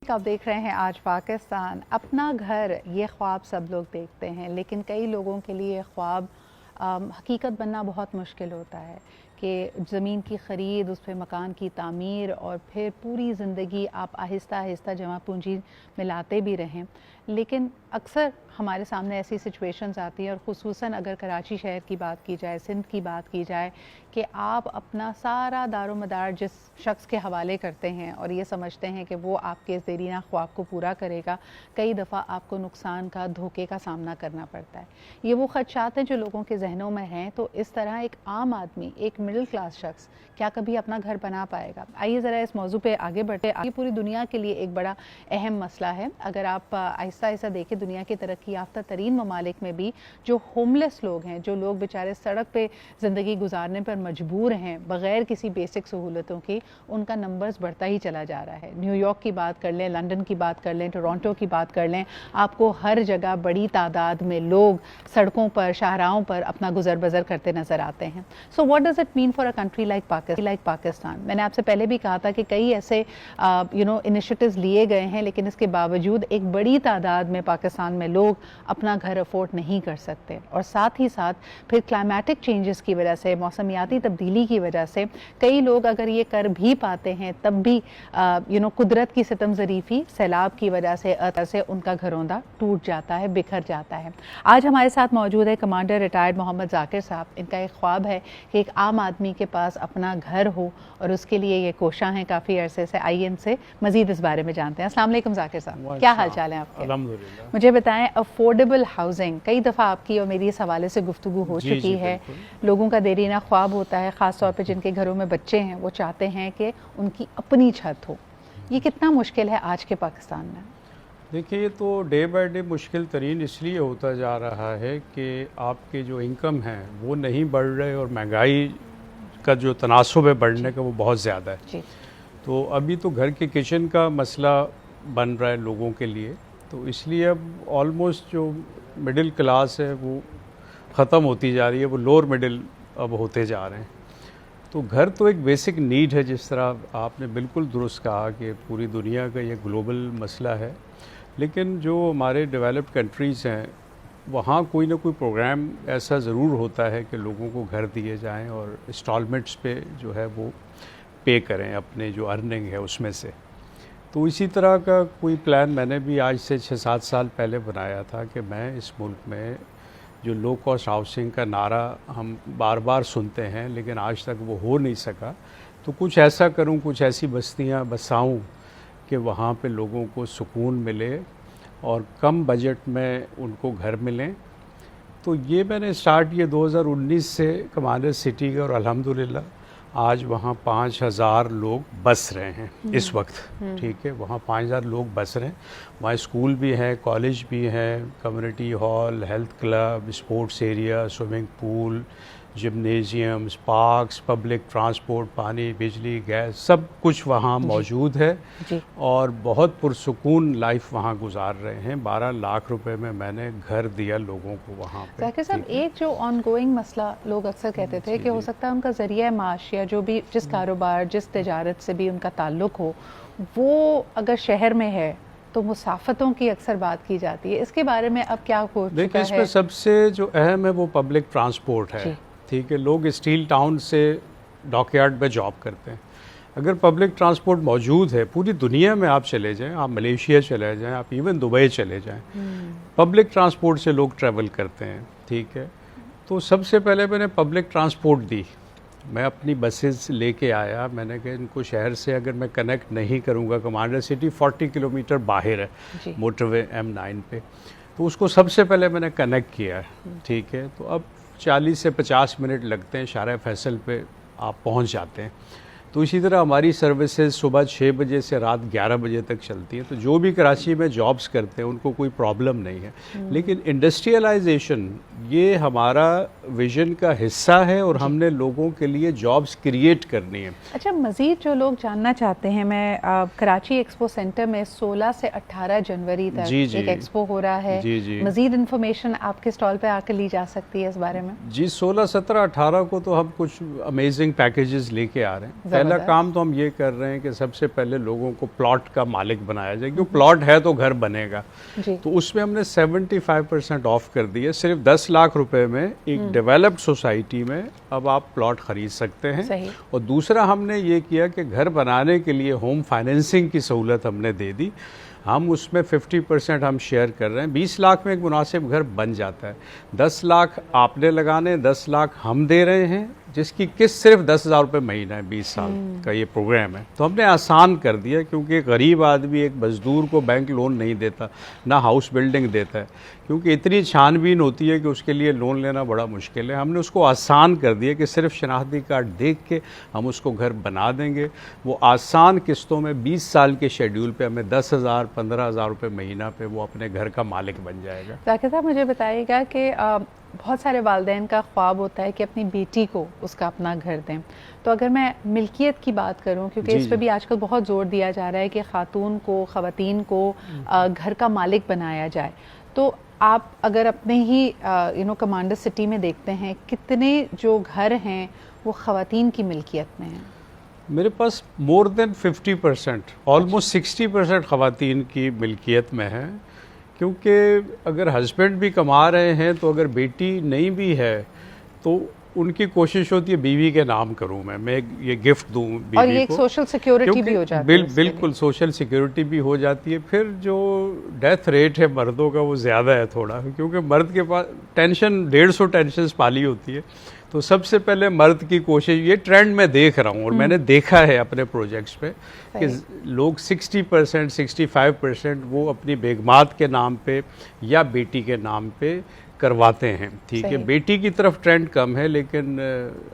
Week आप देख रहे हैं आज पाकिस्तान। अपना घर ये ख्वाब सब लोग देखते हैं, लेकिन कई लोगों के लिए ख्वाब हकीकत बनना बहुत मुश्किल होता है कि ज़मीन की ख़रीद, उस पर मकान की तामीर और फिर पूरी ज़िंदगी आप आहिस्ता आहिस्ता जमा पूंजी मिलाते भी रहें। लेकिन अक्सर हमारे सामने ऐसी सिचुएशंस आती हैं, और ख़ुसूसन अगर कराची शहर की बात की जाए, सिंध की बात की जाए, कि आप अपना सारा दारोमदार जिस शख्स के हवाले करते हैं और ये समझते हैं कि वो आपके ज़रीना ख्वाब को पूरा करेगा, कई दफ़ा आपको नुकसान का, धोखे का सामना करना पड़ता है। ये वो ख़दशात हैं जो लोगों के जहनों में हैं। तो इस तरह एक आम आदमी, एक मिडिल क्लास शख्स क्या कभी अपना घर बना पाएगा? आइए ज़रा इस मौजू पे आगे बढ़ते। ये पूरी दुनिया के लिए एक बड़ा अहम मसला है। अगर आप आहिस्ता आहिस्ता देखें, दुनिया के तरक्की याफ्ता तरीन ममालिक में भी जो होमलेस लोग हैं, जो लोग बेचारे सड़क पे ज़िंदगी गुजारने पर मजबूर हैं बग़ैर किसी बेसिक सहूलतों की, उनका नंबर्स बढ़ता ही चला जा रहा है। न्यूयॉर्क की बात कर लें, लंदन की बात कर लें, टोरंटो की बात कर लें, आपको हर जगह बड़ी तादाद में लोग सड़कों पर, शाहराहों पर अपना गुजर बसर करते नज़र आते हैं। So what does it mean for a country like Pakistan? मैंने आपसे पहले भी कहा था कि कई ऐसे इनिशिएटिव्स लिए गए हैं, लेकिन इसके बावजूद एक बड़ी तादाद में पाकिस्तान में लोग अपना घर अफोर्ड नहीं कर सकते। और साथ ही साथ फिर क्लाइमेटिक चेंजेस की वजह से, मौसमियाती तब्दीली की वजह से कई लोग अगर ये कर भी पाते हैं तब भी कुदरत की सितम ज़रीफ़ी, सैलाब की वजह से उनका घरौंदा टूट जाता है, बिखर जाता है। आज हमारे साथ मौजूद है कमांडर रिटायर्ड मोहम्मद ज़ाकिर साहब। इनका एक ख्वाब है कि एक आम आदमी के पास अपना घर हो, और उसके लिए ये कोशां हैं काफ़ी अरसे से। आइए इनसे मज़ीद इस बारे में जानते हैं। अस्सलाम वालेकुम ज़ाकिर साहब, क्या हाल चाल है आपके? अल्हम्दुलिल्लाह। मुझे बताएं, अफोर्डेबल हाउसिंग, कई दफ़ा आपकी और मेरी इस हवाले से गुफ्तगू हो चुकी है। लोगों का देरीना ख्वाब होता है, ख़ास तौर पे जिनके घरों में बच्चे हैं, वो चाहते हैं कि उनकी अपनी छत हो। ये कितना मुश्किल है आज के पाकिस्तान में? देखिए, ये तो डे बाय डे मुश्किल तरीन इसलिए होता जा रहा है कि आपके जो इनकम हैं वो नहीं बढ़ रहे, और महंगाई का जो तनासुब है बढ़ने का वो बहुत ज़्यादा है जी। तो अभी तो घर के किचन का मसला बन रहा है लोगों के लिए। तो इसलिए अब ऑलमोस्ट जो मिडिल क्लास है वो ख़त्म होती जा रही है, वो लोअर मिडिल अब होते जा रहे हैं। तो घर तो एक बेसिक नीड है, जिस तरह आपने बिल्कुल दुरुस्त कहा कि पूरी दुनिया का ये ग्लोबल मसला है। लेकिन जो हमारे डेवलप्ड कंट्रीज़ हैं वहाँ कोई ना कोई प्रोग्राम ऐसा ज़रूर होता है कि लोगों को घर दिए जाएं और इंस्टॉलमेंट्स पे जो है वो पे करें अपने जो अर्निंग है उसमें से। तो इसी तरह का कोई प्लान मैंने भी आज से 6-7 साल पहले बनाया था कि मैं इस मुल्क में जो लो कॉस्ट हाउसिंग का नारा हम बार बार सुनते हैं लेकिन आज तक वो हो नहीं सका, तो कुछ ऐसा करूं, कुछ ऐसी बस्तियां बसाऊं कि वहाँ पे लोगों को सुकून मिले और कम बजट में उनको घर मिलें। तो ये मैंने स्टार्ट किया 2019 से कमांडर सिटी का, और अल्हम्दुलिल्लाह आज वहाँ 5,000 लोग बस रहे हैं इस वक्त। ठीक है, वहाँ 5,000 लोग बस रहे हैं। वहाँ स्कूल भी है, कॉलेज भी है, community hall, health club, sports area, swimming pool, gymnasiums, parks, public transport, पानी, बिजली, गैस, सब कुछ वहाँ मौजूद है जी। और बहुत पुरसुकून लाइफ वहाँ गुजार रहे हैं। 12 लाख रुपए में मैंने घर दिया लोगों को वहाँ पे। ज़ाकिर साहब, एक जो ऑनगोइंग मसला लोग अक्सर कहते थे कि हो सकता है उनका ज़रिया माश या जो भी जिस कारोबार, जिस तिजारत से भी उनका ताल्लुक़ हो, वो अगर शहर में है तो मुसाफतों की अक्सर बात की जाती है। इसके बारे में अब क्या हो चुका है? देखिए, इसमें सबसे जो अहम है वो पब्लिक ट्रांसपोर्ट है। ठीक है, लोग स्टील टाउन से डॉकयार्ड पे जॉब करते हैं। अगर पब्लिक ट्रांसपोर्ट मौजूद है, पूरी दुनिया में आप चले जाएं, आप मलेशिया चले जाएं, आप इवन दुबई चले जाएं, पब्लिक ट्रांसपोर्ट से लोग ट्रैवल करते हैं। ठीक है, तो सबसे पहले मैंने पब्लिक ट्रांसपोर्ट दी। मैं अपनी बसेस लेके आया। मैंने कहा इनको शहर से अगर मैं कनेक्ट नहीं करूँगा, कमांडर सिटी 40 किलोमीटर बाहर है मोटरवे M9 पे, तो उसको सबसे पहले मैंने कनेक्ट किया है। ठीक है, तो अब 40 से 50 मिनट लगते हैं, शारा फैसल पे आप पहुंच जाते हैं। तो इसी तरह हमारी सर्विसेज सुबह 6 बजे से रात 11 बजे तक चलती हैं। तो जो भी कराची में जॉब्स करते हैं उनको कोई प्रॉब्लम नहीं है। लेकिन इंडस्ट्रियलाइजेशन ये हमारा विजन का हिस्सा है और हमने लोगों के लिए जॉब्स क्रिएट करनी है। अच्छा, मज़ीद जो लोग जानना चाहते हैं, मैं कराची एक्सपो सेंटर में 16 से 18 जनवरी तक एक एक्सपो हो रहा है। मज़ीद इन्फॉर्मेशन आपके स्टॉल पे आकर ली जा सकती है इस बारे में? जी, 16, 17, 18 को तो हम कुछ अमेजिंग पैकेजेस लेके आ रहे हैं। پہلا کام تو ہم یہ کر رہے ہیں کہ سب سے پہلے لوگوں کو پلاٹ کا مالک بنایا جائے, کیونکہ پلاٹ ہے تو گھر بنے گا. تو اس میں ہم نے 75% آف کر دی ہے. صرف 10 لاکھ روپے میں ایک ڈیولپڈ سوسائٹی میں اب آپ پلاٹ خرید سکتے ہیں. اور دوسرا ہم نے یہ کیا کہ گھر بنانے کے لیے ہوم فائنینسنگ کی سہولت ہم نے دے دی. ہم اس میں 50% ہم شیئر کر رہے ہیں. 20 لاکھ میں ایک مناسب گھر بن جاتا ہے. 10 لاکھ آپ نے لگانے, 10 لاکھ ہم دے رہے ہیں, جس کی قسط صرف 10,000 روپے مہینہ ہے. 20 سال کا یہ پروگرام ہے. تو ہم نے آسان کر دیا, کیونکہ ایک غریب آدمی ایک مزدور کو بینک لون نہیں دیتا, نہ ہاؤس بلڈنگ دیتا ہے, کیونکہ اتنی چھان بین ہوتی ہے کہ اس کے لیے لون لینا بڑا مشکل ہے. ہم نے اس کو آسان کر دیا کہ صرف شناختی کارڈ دیکھ کے ہم اس کو گھر بنا دیں گے. وہ آسان قسطوں میں 20 سال کے شیڈیول پہ ہمیں 10,000 15,000 روپے مہینہ پہ وہ اپنے گھر کا مالک بن جائے گا. ذاکر صاحب مجھے بتائیے گا کہ بہت سارے والدین کا خواب ہوتا ہے کہ اپنی بیٹی کو اس کا اپنا گھر دیں. تو اگر میں ملکیت کی بات کروں, کیونکہ اس پہ بھی آج کل بہت زور دیا جا رہا ہے کہ خواتین کو گھر کا مالک بنایا جائے, تو آپ اگر اپنے ہی کمانڈر سٹی میں دیکھتے ہیں کتنے جو گھر ہیں وہ خواتین کی ملکیت میں ہیں؟ میرے پاس مور دین 50%, آلموسٹ 60% خواتین کی ملکیت میں ہے. کیونکہ اگر ہسبینڈ بھی کما رہے ہیں تو اگر بیٹی نہیں بھی ہے تو ان کی کوشش ہوتی ہے بیوی کے نام کروں میں یہ گفٹ دوں بیوی کو, اور یہ ایک سوشل سیکیورٹی بھی ہو جاتی ہے. بالکل سوشل سیکیورٹی بھی ہو جاتی ہے. پھر جو ڈیتھ ریٹ ہے مردوں کا وہ زیادہ ہے تھوڑا, کیونکہ مرد کے پاس 150 ٹینشنز پالی ہوتی ہے. تو سب سے پہلے مرد کی کوشش, یہ ٹرینڈ میں دیکھ رہا ہوں اور میں نے دیکھا ہے اپنے پروجیکٹس پہ کہ لوگ 60% 65% وہ اپنی بیگمات کے نام پہ یا بیٹی کے نام پہ کرواتے ہیں. ٹھیک ہے, بیٹی کی طرف ٹرینڈ کم ہے, لیکن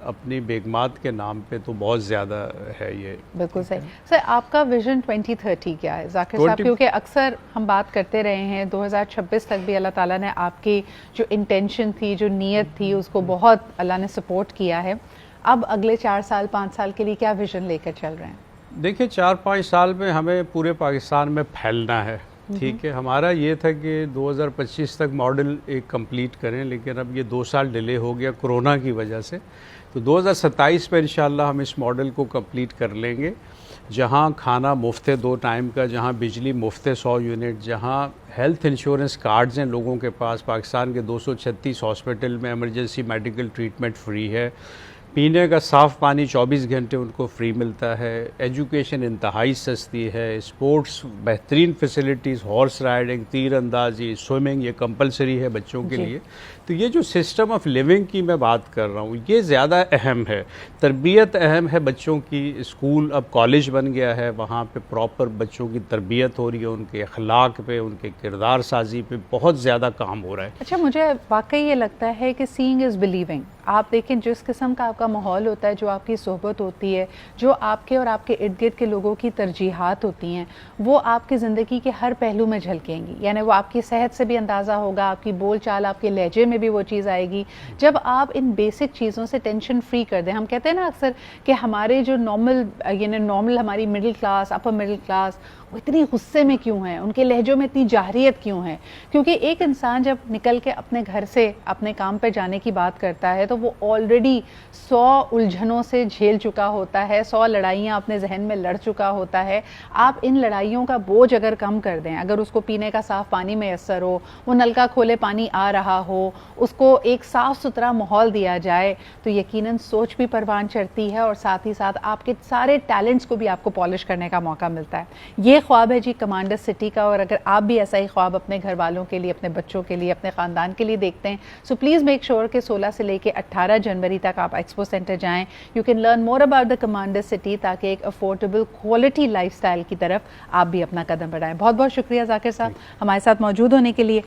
اپنی بیگمات کے نام پہ تو بہت زیادہ ہے یہ. بالکل صحیح. سر آپ کا ویژن 2030 کیا ہے ذاکر صاحب؟ کیونکہ اکثر ہم بات کرتے رہے ہیں 2026 تک بھی اللہ تعالیٰ نے آپ کی جو انٹینشن تھی, جو نیت تھی, اس کو بہت اللہ نے سپورٹ کیا ہے. اب اگلے 4 سال 5 سال کے لیے کیا ویژن لے کر چل رہے ہیں؟ دیکھیں 4-5 سال میں ہمیں پورے پاکستان میں پھیلنا ہے. ٹھیک ہے, ہمارا یہ تھا کہ 2025 تک ماڈل ایک کمپلیٹ کریں, لیکن اب یہ 2 سال ڈیلے ہو گیا کورونا کی وجہ سے. تو 2027 میں انشاءاللہ ہم اس ماڈل کو کمپلیٹ کر لیں گے, جہاں کھانا مفت ہے 2 ٹائم کا, جہاں بجلی مفت ہے 100 یونٹ, جہاں ہیلتھ انشورنس کارڈز ہیں لوگوں کے پاس. پاکستان کے 236 ہاسپٹل میں ایمرجنسی میڈیکل ٹریٹمنٹ فری ہے. پینے کا صاف پانی 24 گھنٹے ان کو فری ملتا ہے. ایجوکیشن انتہائی سستی ہے. اسپورٹس بہترین فیسلٹیز, ہارس رائڈنگ, تیر اندازی, سوئمنگ یہ کمپلسری ہے بچوں کے لیے. تو یہ جو سسٹم آف لیونگ کی میں بات کر رہا ہوں یہ زیادہ اہم ہے. تربیت اہم ہے بچوں کی. اسکول اب کالج بن گیا ہے, وہاں پہ پراپر بچوں کی تربیت ہو رہی ہے, ان کے اخلاق پہ, ان کے کردار سازی پہ بہت زیادہ کام ہو رہا ہے. اچھا, مجھے واقعی یہ لگتا ہے کہ سینگ از بلیونگ. آپ دیکھیں جس قسم کا آپ کا ماحول ہوتا ہے, جو آپ کی صحبت ہوتی ہے, جو آپ کے اور آپ کے ارد گرد کے لوگوں کی ترجیحات ہوتی ہیں, وہ آپ کی زندگی کے ہر پہلو میں جھلکیں گی. یعنی وہ آپ کی صحت سے بھی اندازہ ہوگا, آپ کی بول چال, آپ کے لہجے میں بھی وہ چیز آئے گی. جب آپ ان بیسک چیزوں سے ٹینشن فری کر دیں, ہم کہتے ہیں نا اکثر کہ ہمارے جو نارمل ہماری middle class, upper middle class, وہ اتنی غصے میں کیوں ہیں, ان کے لہجوں میں اتنی جاہریت کیوں ہے؟ کیونکہ ایک انسان جب نکل کے اپنے گھر سے اپنے کام پہ جانے کی بات کرتا ہے تو وہ آلریڈی 100 الجھنوں سے جھیل چکا ہوتا ہے, 100 لڑائیاں اپنے ذہن میں لڑ چکا ہوتا ہے. آپ ان لڑائیوں کا بوجھ اگر کم کر دیں, اگر اس کو پینے کا صاف پانی میسر ہو, وہ نلکا کھولے پانی آ رہا ہو, اس کو ایک صاف ستھرا ماحول دیا جائے, تو یقیناً سوچ بھی پروان چڑھتی ہے, اور ساتھ ہی ساتھ آپ کے سارے ٹیلنٹس کو بھی آپ کو پالش کرنے کا موقع ملتا ہے. یہ خواب ہے جی کمانڈر سٹی کا, اور اگر آپ بھی ایسا ہی خواب اپنے گھر والوں کے لیے, اپنے بچوں کے لیے, اپنے خاندان کے لیے دیکھتے ہیں, سو پلیز میک شیور کہ 16 سے لے کے 18 جنوری تک آپ ایکسپو سینٹر جائیں. You can learn more about the commander city, تاکہ ایک افورڈیبل کوالٹی لائف سٹائل کی طرف آپ بھی اپنا قدم بڑھائیں. بہت بہت شکریہ ذاکر صاحب ہمارے ساتھ موجود ہونے کے لیے.